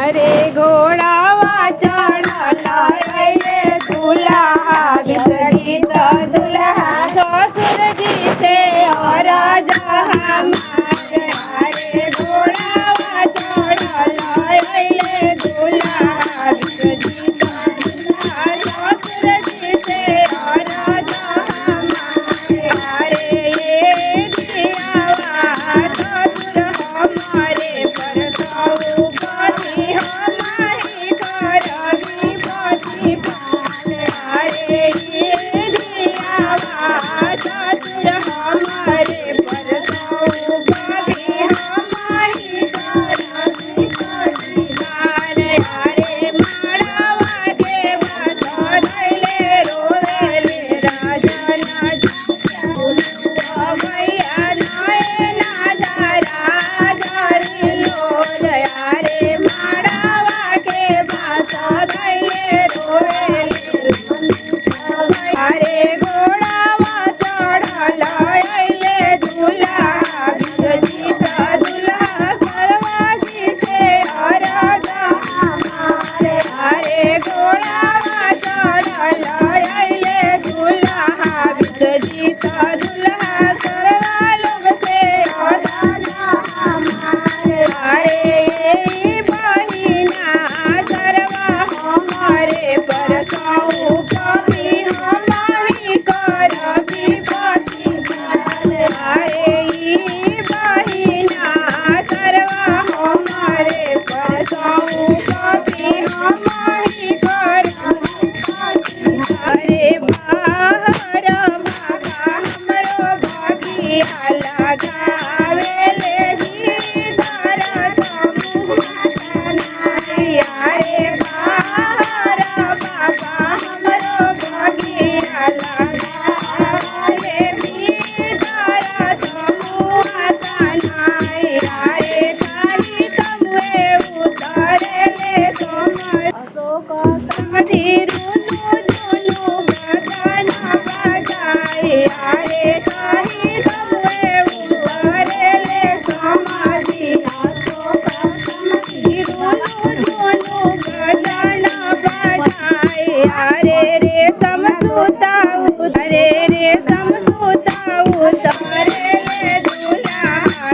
अरे घोड़ावा चढ़ला अइले दूल्हा विसर्जित दूल्हा ससुर जी से अरज हमार। अरे घोड़ावा चढ़ला अइले दूल्हा विसर्जित दूल्हा ससुर जी से अरज हमार। अरे ये दियावा ससुर हमारे परसौ पति हमारी करबी पति पाल। अरे ये दियावा ससुर हमारे परसौ पति हमारी करबी पति पाल। अरे माड़वा के बस धइले रोवेले राजन भैया नयना जरा जरी लोल। अरे माड़वा के बस धइले रोवेले। अरे घोड़ावा चढ़ल अइले दूल्हा विसर्जित दूल्हा सर्वाजी से अरज हमार। अरे घोड़ावा चढ़ल अइले दूल्हा विसर्जित दूल्हा सर्वा लोग से अरज हमार। अरे ये बहिना सर्वा हमारे परसौ पति हमारी करबी पति पाल। अरे ये बहिना सर्वा हमारे परसौ पति हमारी करबी पति। अरे बाहर बाबा हमरो बगिया लगावेले गीतर तमुनाई। अरे बाहर बाबा हमरो बगिया लगावेले गीतर तमुनाई। अरे काली तमुए उतरेले समर अशोक समधि रुनु झुनु बदन बजाए। अरे काली तमुए उतरेले समाधि अशोक समधि रुनु झुनु बदन बजाए। अरे रेशम सूता उतरेले दूल्हा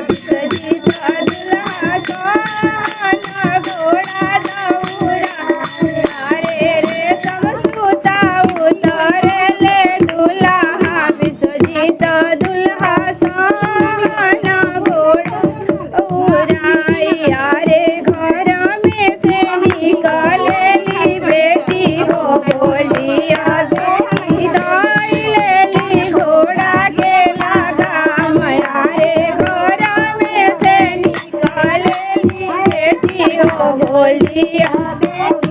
विसर्जित दूल्हा सोहन घोड़ा दौड़ा। अरे रेशम सूता उतरेले दूल्हा विसर्जित दूल्हा सोहन घोड़ा उड़ाई। अरे घर में से निकलेली बेटी हो बोलिया बेटी दाई लेली घोड़ा के लगाम। अरे घर में से निकलेली बेटी हो बोलिया बेटी